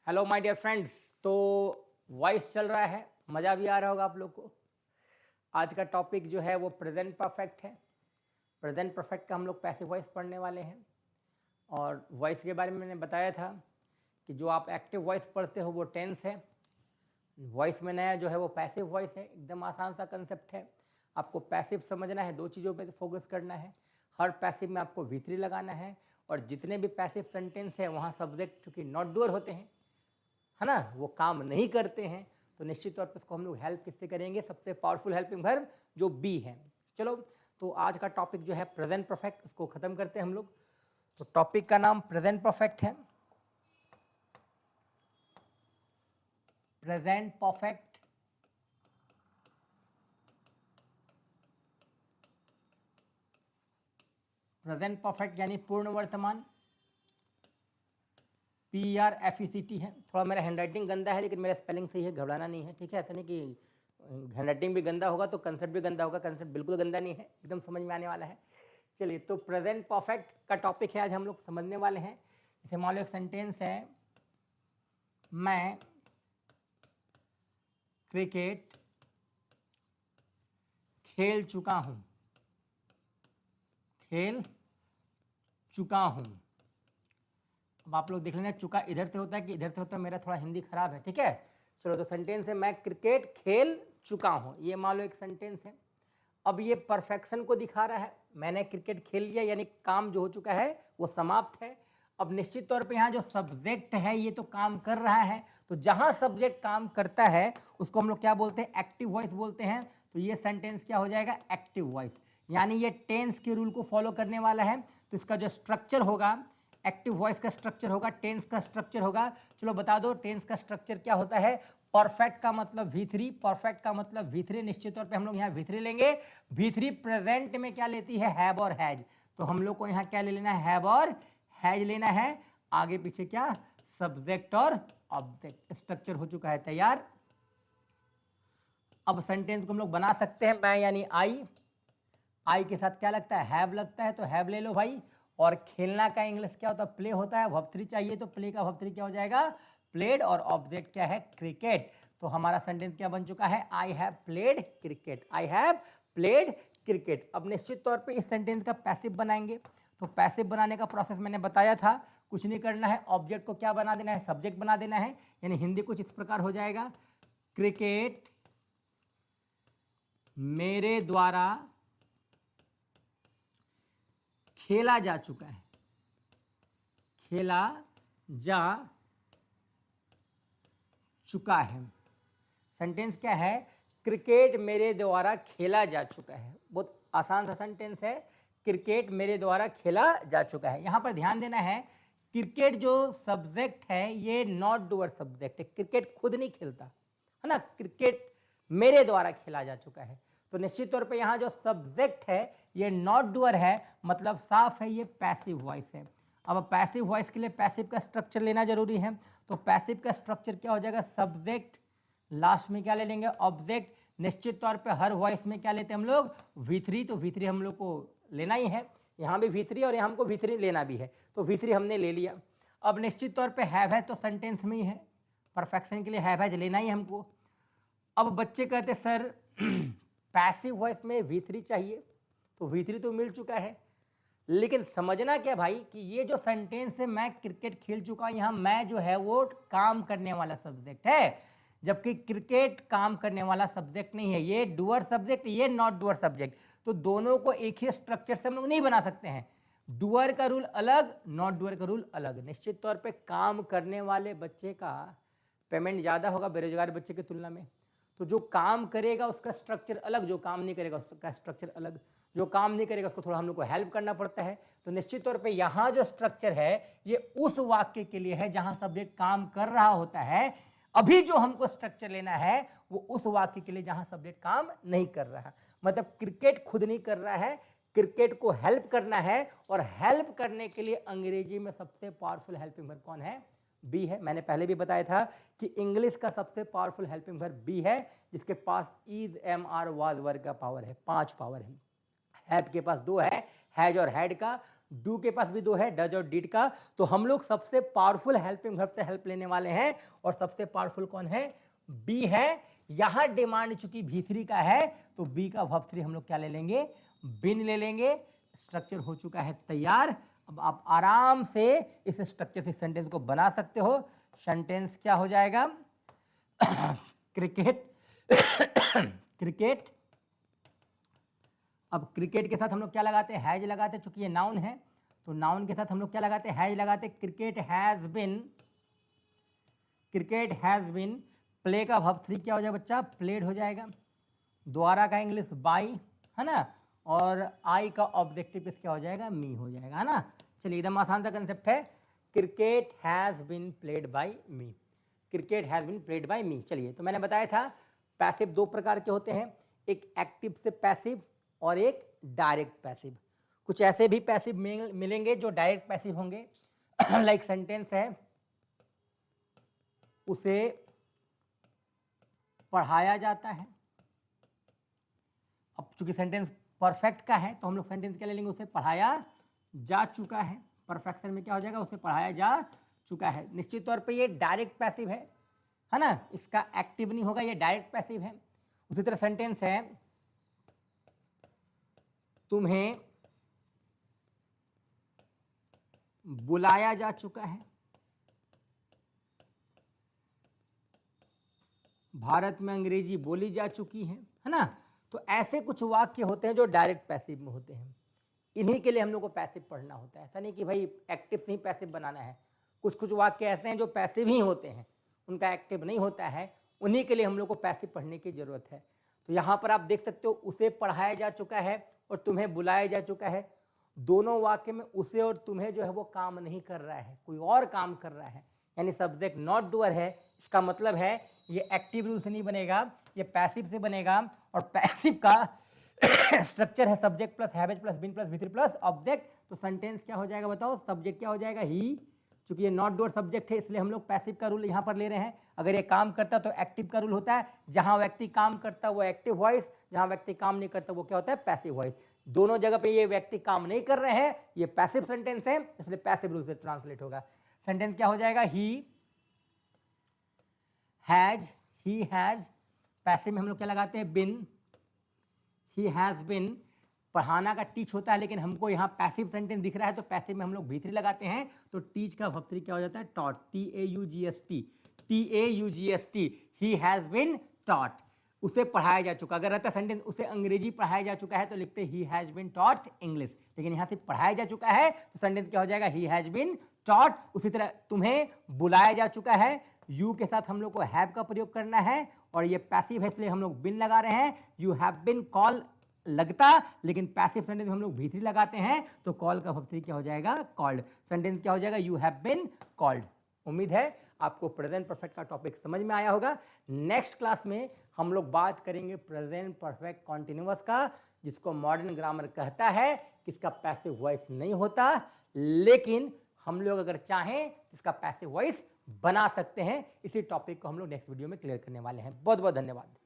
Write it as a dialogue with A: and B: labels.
A: Hello my dear friends. तो voice चल रहा है, मज़ा भी आ रहा होगा आप लोग को। आज का टॉपिक जो है वो प्रेजेंट परफेक्ट है। प्रेजेंट परफेक्ट का हम लोग पैसिव वॉइस पढ़ने वाले हैं। और वॉइस के बारे में मैंने बताया था कि जो आप एक्टिव वॉइस पढ़ते हो वो टेंस है। वॉइस में नया जो है वो पैसिव वॉइस है। एकदम आसान सा कंसेप्ट है। आपको पैसिव समझना है, दो चीज़ों पे फोकस करना है। हर पैसिव में आपको V3 लगाना है। और जितने भी पैसिव सेंटेंस हैं वहाँ सब्जेक्ट चूँकि नॉट डूअर होते हैं, है ना, वो काम नहीं करते हैं, तो निश्चित तौर पर इसको हम लोग हेल्प किससे करेंगे? सबसे पावरफुल हेल्पिंग वर्ब जो बी है। चलो, तो आज का टॉपिक जो है प्रेजेंट परफेक्ट, उसको खत्म करते हैं हम लोग। तो टॉपिक का नाम प्रेजेंट परफेक्ट है। प्रेजेंट परफेक्ट, प्रेजेंट परफेक्ट यानी पूर्ण वर्तमान। PRFECT है। थोड़ा मेरा हैंडराइटिंग गंदा है लेकिन मेरा स्पेलिंग सही है, घबराना नहीं है, ठीक है। ऐसा नहीं कि हैंडराइटिंग भी गंदा होगा तो कंसेप्ट भी गंदा होगा। कंसेप्ट बिल्कुल गंदा नहीं है, एकदम समझ में आने वाला है। चलिए, तो प्रेजेंट परफेक्ट का टॉपिक है आज हम लोग समझने वाले हैं। जैसे मान लो एक सेंटेंस है, मैं क्रिकेट खेल चुका हूँ। खेल चुका हूँ। अब आप लोग देख लेना, चुका इधर से होता है कि इधर से होता है, मेरा थोड़ा हिंदी खराब है, ठीक है। चलो, तो सेंटेंस है मैं क्रिकेट खेल चुका हूँ, ये मान लो एक सेंटेंस है। अब ये परफेक्शन को दिखा रहा है। मैंने क्रिकेट खेल लिया यानी काम जो हो चुका है वो समाप्त है। अब निश्चित तौर पे यहाँ जो सब्जेक्ट है ये तो काम कर रहा है, तो जहाँ सब्जेक्ट काम करता है उसको हम लोग क्या बोलते हैं? एक्टिव वॉइस बोलते हैं। तो ये सेंटेंस क्या हो जाएगा? Active voice. यानी ये टेंस के रूल को फॉलो करने वाला है। तो इसका जो स्ट्रक्चर होगा, एक्टिव वॉइस का स्ट्रक्चर होगा, टेंस का स्ट्रक्चर होगा। चलो बता दो, टेंस का स्ट्रक्चर क्या होता है? परफेक्ट का मतलब V3, परफेक्ट का मतलब V3। निश्चित तौर पे हम लोग यहाँ V3 लेंगे। V3 प्रेजेंट में क्या लेती है? हैव और हैज। तो हम लोग को यहाँ क्या ले लेना है? हैव और हैज लेना है। आगे पीछे क्या? सब्जेक्ट और ऑब्जेक्ट। स्ट्रक्चर हो चुका है तैयार। अब सेंटेंस को हम लोग बना सकते हैं। मैं यानी आई के साथ क्या लगता है? हैव लगता है, तो हैव ले लो भाई। और खेलना का इंग्लिश क्या होता है? प्ले होता है। वर्ब 3 चाहिए, तो प्ले का वर्ब 3 क्या हो जाएगा? प्लेड। और ऑब्जेक्ट क्या है? क्रिकेट। तो हमारा सेंटेंस क्या बन चुका है? I have played cricket. I have played cricket. अब निश्चित तौर पे इस सेंटेंस का पैसिव बनाएंगे। तो पैसिव बनाने का प्रोसेस मैंने बताया था, कुछ नहीं करना है। ऑब्जेक्ट को क्या बना देना है? सब्जेक्ट बना देना है। यानी हिंदी कुछ इस प्रकार हो जाएगा, क्रिकेट मेरे द्वारा खेला जा चुका है। खेला जा चुका है। सेंटेंस क्या है? क्रिकेट मेरे द्वारा खेला जा चुका है। बहुत आसान सा सेंटेंस है, क्रिकेट मेरे द्वारा खेला जा चुका है। यहां पर ध्यान देना है, क्रिकेट जो सब्जेक्ट है ये नॉट डूअर सब्जेक्ट है। क्रिकेट खुद नहीं खेलता, है ना। क्रिकेट मेरे द्वारा खेला जा चुका है। तो निश्चित तौर पे यहाँ जो सब्जेक्ट है ये नॉट डूअर है, मतलब साफ है ये पैसिव वॉइस है। अब पैसिव वॉइस के लिए पैसिव का स्ट्रक्चर लेना जरूरी है। तो पैसिव का स्ट्रक्चर क्या हो जाएगा? सब्जेक्ट, लास्ट में क्या ले लेंगे? ऑब्जेक्ट। निश्चित तौर पे हर वॉइस में क्या लेते हैं हम लोग? V3। तो V3 हम लोग को लेना ही है। यहाँ भी V3 और यहाँ हमको V3 लेना भी है, तो V3 हमने ले लिया। अब निश्चित तौर पे हैव है तो सेंटेंस में ही है, परफेक्शन के लिए हैव है लेना ही हमको। अब बच्चे कहते सर पैसिव वॉइस में V3 चाहिए, तो V3 तो मिल चुका है, लेकिन समझना क्या भाई कि ये जो सेंटेंस है मैं क्रिकेट खेल चुका हूं, यहाँ मैं जो है वो काम करने वाला सब्जेक्ट है, जबकि क्रिकेट काम करने वाला सब्जेक्ट नहीं है। ये डूअर सब्जेक्ट, ये नॉट डूअर सब्जेक्ट। तो दोनों को एक ही स्ट्रक्चर से हम लोग नहीं बना सकते हैं। डूअर का रूल अलग, नॉट डूअर का रूल अलग। निश्चित तौर पे काम करने वाले बच्चे का पेमेंट ज़्यादा होगा बेरोजगार बच्चे की तुलना में। तो जो काम करेगा उसका स्ट्रक्चर अलग, जो काम नहीं करेगा उसका स्ट्रक्चर अलग। जो काम नहीं करेगा उसको थोड़ा हम लोग को हेल्प करना पड़ता है। तो निश्चित तौर पे यहाँ जो स्ट्रक्चर है ये उस वाक्य के लिए है जहाँ सब्जेक्ट काम कर रहा होता है। अभी जो हमको स्ट्रक्चर लेना है वो उस वाक्य के लिए जहाँ सब्जेक्ट काम नहीं कर रहा। मतलब क्रिकेट खुद नहीं कर रहा है, क्रिकेट को हेल्प करना है। और हेल्प करने के लिए अंग्रेजी में सबसे पावरफुल हेल्पिंग वर्ब कौन है? बी है। मैंने पहले भी बताया था कि इंग्लिश का सबसे पावरफुल हेल्पिंग वर्ब बी है, जिसके पास इज, एम, आर, वाज वर्ग का पावर है, 5 पावर है। हैव के पास 2 है, हैज और हैड का। डू के पास भी 2 है, डज और डिड का। तो हम लोग सबसे पावरफुल हेल्पिंग वर्ब से हेल्प लेने वाले हैं, और सबसे पावरफुल कौन है? बी है। यहां डिमांड चूंकि V3 का है तो बी का वर्ब 3 हम लोग क्या ले लेंगे? बिन ले लेंगे। स्ट्रक्चर हो चुका है तैयार। अब आप आराम से इस स्ट्रक्चर से सेंटेंस को बना सकते हो। सेंटेंस क्या हो जाएगा? Cricket cricket. अब क्रिकेट के साथ हम लोग क्या लगाते हैं? हैज लगाते हैं, चूंकि ये नाउन है तो नाउन के साथ हम लोग क्या लगाते हैं? हैज लगाते हैं। Cricket has bin. प्ले का वर्ब 3 क्या हो जाएगा बच्चा? प्लेड हो जाएगा। द्वारा का इंग्लिश बाई, है ना, और आई का ऑब्जेक्टिव क्या हो जाएगा? मी हो जाएगा, है ना। चलिए एकदम आसान सा कंसेप्ट है। Cricket has been played by me. Cricket has been played by me. चलिए, तो मैंने बताया था पैसिव 2 प्रकार के होते हैं, एक एक्टिव से पैसिव और एक डायरेक्ट पैसिव। कुछ ऐसे भी पैसिव मिलेंगे जो डायरेक्ट पैसिव होंगे। लाइक सेंटेंस है, उसे पढ़ाया जाता है। अब चूंकि सेंटेंस परफेक्ट का है तो हम लोग सेंटेंस क्या ले लेंगे? उसे पढ़ाया जा चुका है। परफेक्शन में क्या हो जाएगा? उसे पढ़ाया जा चुका है। निश्चित तौर पे ये डायरेक्ट पैसिव है ना, इसका एक्टिव नहीं होगा, ये डायरेक्ट पैसिव है। उसी तरह सेंटेंस है, तुम्हें बुलाया जा चुका है। भारत में अंग्रेजी बोली जा चुकी है ना। तो ऐसे कुछ वाक्य होते हैं जो डायरेक्ट पैसिव में होते हैं। इन्हीं के लिए हम लोग को पैसिव पढ़ना होता है। ऐसा नहीं कि भाई एक्टिव से ही पैसिव बनाना है। कुछ कुछ वाक्य ऐसे हैं जो पैसिव ही होते हैं, उनका एक्टिव नहीं होता है। उन्हीं के लिए हम लोग को पैसिव पढ़ने की जरूरत है। तो यहाँ पर आप देख सकते हो, उसे पढ़ाया जा चुका है और तुम्हें बुलाया जा चुका है। दोनों वाक्य में उसे और तुम्हें जो है वो काम नहीं कर रहा है, कोई और काम कर रहा है, यानी सब्जेक्ट नॉट डूअर है। इसका मतलब है ये एक्टिव रूल से नहीं बनेगा, ये पैसिव से बनेगा। और पैसिव का स्ट्रक्चर है सब्जेक्ट प्लस हैवेज प्लस बिन प्लस V3 प्लस ऑब्जेक्ट। तो सेंटेंस क्या हो जाएगा बताओ? सब्जेक्ट क्या हो जाएगा? ही। चूंकि ये नॉट डूअर सब्जेक्ट है इसलिए हम लोग पैसिव का रूल यहाँ पर ले रहे हैं। अगर ये काम करता तो एक्टिव का रूल होता है। जहां व्यक्ति काम करता वो एक्टिव वॉइस, जहां व्यक्ति काम नहीं करता वो क्या होता है? Passive voice. दोनों जगह पे ये व्यक्ति काम नहीं कर रहे हैं, ये पैसिव सेंटेंस है, इसलिए पैसिव रूल से ट्रांसलेट होगा। सेंटेंस क्या हो जाएगा? He has. पैसिव में हम लोग क्या लगाते हैं? बिन। He has been. पढ़ाना का टीच होता है, लेकिन हमको यहाँ पैसिव सेंटेंस दिख रहा है तो पैसिव में हम लोग V3 लगाते हैं। तो टीच का वर्ब 3 क्या हो जाता है? Taught. TAUGST। He has been taught. उसे पढ़ाया जा चुका। अगर रहता सेंटेंस उसे अंग्रेजी पढ़ाया जा चुका है तो लिखते ही हैज बिन टॉट इंग्लिश। लेकिन यहाँ से पढ़ाया जा चुका है तो सेंटेंस क्या हो जाएगा? ही हैज बिन टॉट। उसी तरह तुम्हें बुलाया जा चुका है, यू के साथ हम लोग को हैव का प्रयोग करना है, और ये पैसिव है इसलिए हम लोग बिन लगा रहे हैं। यू हैव बिन कॉल लगता, लेकिन पैसिव सेंटेंस में हम लोग V3 लगाते हैं तो कॉल का वर्ब 3 क्या हो जाएगा? कॉल्ड। सेंटेंस क्या हो जाएगा? You have been called. उम्मीद है आपको प्रेजेंट परफेक्ट का टॉपिक समझ में आया होगा। नेक्स्ट क्लास में हम लोग बात करेंगे प्रेजेंट परफेक्ट कॉन्टिन्यूअस का, जिसको मॉडर्न ग्रामर कहता है कि इसका पैसिव वॉइस नहीं होता, लेकिन हम लोग अगर चाहें इसका पैसिव वॉइस बना सकते हैं। इसी टॉपिक को हम लोग नेक्स्ट वीडियो में क्लियर करने वाले हैं। बहुत बहुत धन्यवाद।